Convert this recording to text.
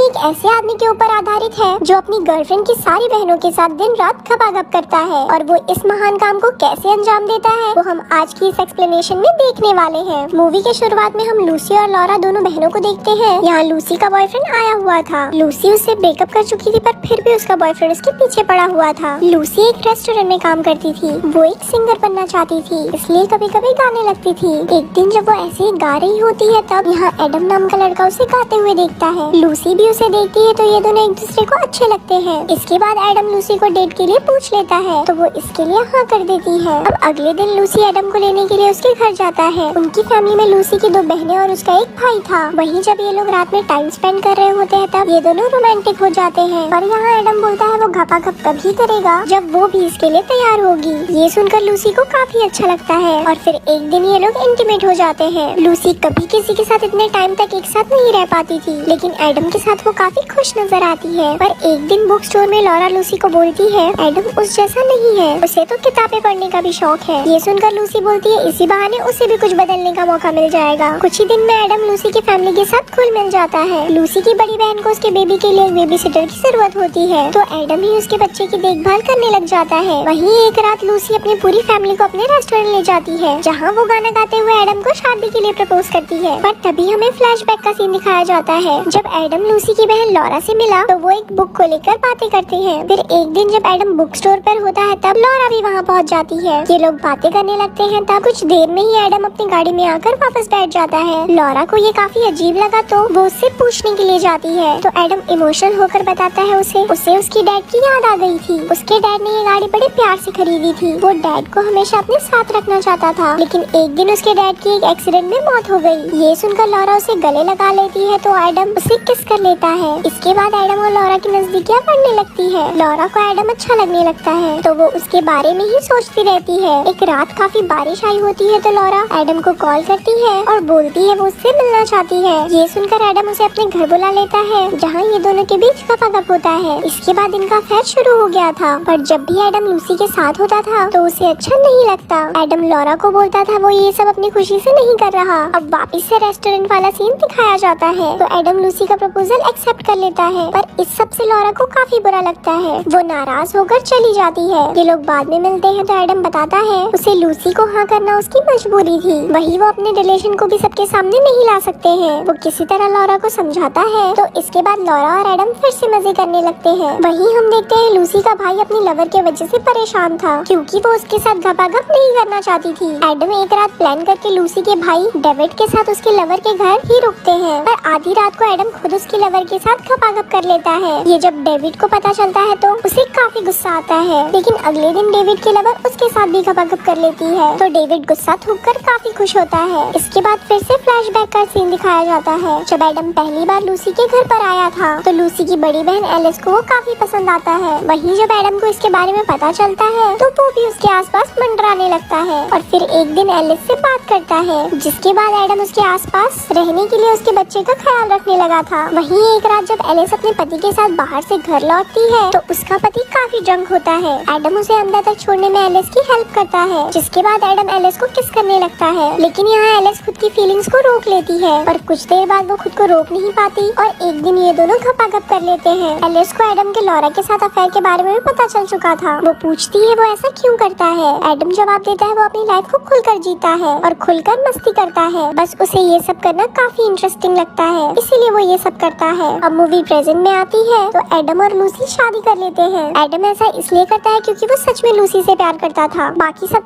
एक ऐसे आदमी के ऊपर आधारित है जो अपनी गर्लफ्रेंड की सारी बहनों के साथ दिन रात खपाखप करता है और वो इस महान काम को कैसे अंजाम देता है वो हम आज की इस एक्सप्लेनेशन में देखने वाले हैं। मूवी के शुरुआत में हम लूसी और लॉरा दोनों बहनों को देखते हैं। यहाँ लूसी का बॉयफ्रेंड आया हुआ था। लूसी उससे ब्रेकअप कर चुकी थी पर फिर भी उसका बॉयफ्रेंड उसके पीछे पड़ा हुआ था। लूसी एक रेस्टोरेंट में काम करती थी। वो एक सिंगर बनना चाहती थी, इसलिए कभी कभी गाने लगती थी। एक दिन जब वो ऐसे ही गा रही होती है तब यहाँ एडम नाम का लड़का उसे गाते हुए देखता है। लूसी भी उसे देखती है तो ये दोनों एक दूसरे को अच्छे लगते हैं। इसके बाद एडम लूसी को डेट के लिए पूछ लेता है तो वो इसके लिए हाँ कर देती है। अब अगले दिन लूसी एडम को लेने के लिए उसके घर जाता है। उनकी फैमिली में लूसी की 2 बहनें और उसका एक भाई था। वहीं जब ये लोग रात में टाइम स्पेंड कर रहे होते हैं तब ये दोनों रोमांटिक हो जाते हैं। पर यहाँ एडम बोलता है वो घपाघप तभी करेगा जब वो भी इसके लिए तैयार होगी। ये सुनकर लूसी को काफी अच्छा लगता है और फिर एक दिन ये लोग इंटीमेट हो जाते हैं। लूसी कभी किसी के साथ इतने टाइम तक एक साथ नहीं रह पाती थी, लेकिन एडम के साथ वो काफी खुश नजर आती है। पर एक दिन बुक स्टोर में लॉरा लूसी को बोलती है एडम उस जैसा नहीं है, उसे तो किताबें पढ़ने का भी शौक है। ये सुनकर लूसी बोलती है इसी बहाने उसे भी कुछ बदलने का मौका मिल जाएगा। कुछ ही दिन में एडम लूसी की फैमिली के साथ घुल मिल जाता है। लूसी की बड़ी बहन को उसके बेबी के लिए एक बेबी सिटर की जरूरत होती है तो एडम ही उसके बच्चे की देखभाल करने लग जाता है। वहीं एक रात लूसी अपनी पूरी फैमिली को अपने रेस्टोरेंट ले जाती है जहाँ वो गाना गाते हुए एडम को शादी के लिए प्रपोज करती है। पर तभी हमें फ्लैशबैक का सीन दिखाया जाता है। जब एडम लूसी की बहन लॉरा से मिला तो वो एक बुक को लेकर बातें करते हैं। फिर एक दिन जब एडम बुक स्टोर पर होता है तब लॉरा भी वहाँ पहुँच जाती है। ये लोग बातें करने लगते हैं। तब कुछ देर में ही एडम अपनी गाड़ी में आकर वापस बैठ जाता है। लॉरा को ये काफी अजीब लगा तो वो उससे पूछने के लिए जाती है तो एडम इमोशनल होकर बताता है उसे उसकी डैड की याद आ गई थी। उसके डैड ने ये गाड़ी बड़े प्यार से खरीदी थी। वो डैड को हमेशा अपने साथ रखना चाहता था, लेकिन एक दिन उसके डैड की एक एक्सीडेंट में मौत हो गई। ये सुनकर लॉरा उसे गले लगा लेती है तो एडम उसे किस कर लेता है। इसके बाद एडम और लॉरा की नजदीकियां बढ़ने लगती है। लॉरा को एडम अच्छा लगने लगता है तो वो उसके बारे में ही सोचती रहती है। एक रात काफी बारिश आई होती है तो लॉरा एडम को कॉल करती है और बोलती है वो उससे मिलना चाहती है। ये सुनकर एडम उसे अपने घर बुला लेता है जहाँ ये दोनों के बीच खपाखप होता है। इसके बाद इनका अफेयर शुरू हो गया था, पर जब भी एडम लूसी के साथ होता था तो उसे अच्छा नहीं लगता। एडम लॉरा को बोलता था वो ये सब अपनी खुशी से नहीं कर रहा। अब वापस से रेस्टोरेंट वाला सीन दिखाया जाता है तो एडम लूसी का प्रपोजल एक्सेप्ट कर लेता है, पर इस सब से लॉरा को काफी बुरा लगता है। वो नाराज होकर चली जाती है। ये लोग बाद में मिलते हैं तो एडम बताता है उसे लूसी को हाँ करना उसकी मजबूरी थी। वही वो अपने रिलेशन को भी सबके सामने नहीं ला सकते हैं। वो किसी तरह लॉरा को समझाता है तो इसके बाद लॉरा और एडम फिर से मजे करने लगते हैं। वहीं हम देखते हैं लूसी का भाई अपनी लवर के वजह से परेशान था क्योंकि वो उसके साथ घपाघप नहीं करना चाहती थी। एडम एक रात प्लान करके लूसी के भाई डेविड के साथ उसके लवर के घर ही रुकते हैं, पर आधी रात को एडम खुद उसकी लवर के साथ घपाघप कर लेता है। ये जब डेविड को पता चलता है तो उसे काफी गुस्सा आता है, लेकिन अगले दिन डेविड की लवर उसके साथ भी घपाघप कर लेती है तो डेविड गुस्सा थूककर काफी खुश होता है। इसके बाद फिर से फ्लैशबैक का सीन दिखाया जाता है। जब एडम पहली बार लूसी के घर पर आया था तो लूसी की बड़ी बहन एलिस को वो काफी पसंद आता है। वहीं जब एडम को इसके बारे में पता चलता है तो वो भी उसके आसपास मंडराने लगता है और फिर एक दिन एलिस से बात करता है, जिसके बाद एडम उसके आसपास रहने के लिए उसके बच्चे का ख्याल रखने लगा था। वहीं एक रात जब एलिस अपने पति के साथ बाहर से घर लौटती है तो उसका पति काफी ड्रंक होता है। एडम उसे अंदर तक छोड़ने में एलिस की हेल्प करता है, जिसके बाद एडम एलिस को किस करने लगता है, लेकिन यहाँ एलिस खुद की फीलिंग्स को रोक लेती है। पर कुछ देर बाद वो खुद को रोक नहीं पाती और एक दिन ये दोनों घपाघप कर लेते हैं। एलिस को एडम के लॉरा के साथ अफेयर के बारे में भी पता चल चुका था। वो पूछती है वो ऐसा क्यों करता है। एडम जवाब देता है वो अपनी लाइफ को खुलकर जीता है और खुलकर मस्ती करता है, बस उसे ये सब करना काफी इंटरेस्टिंग लगता है, इसीलिए वो ये सब करता है। अब मूवी प्रेजेंट में आती है तो एडम और लूसी शादी कर लेते हैं। एडम ऐसा इसलिए करता है क्योंकि वो सच में लूसी से प्यार करता था। बाकी सब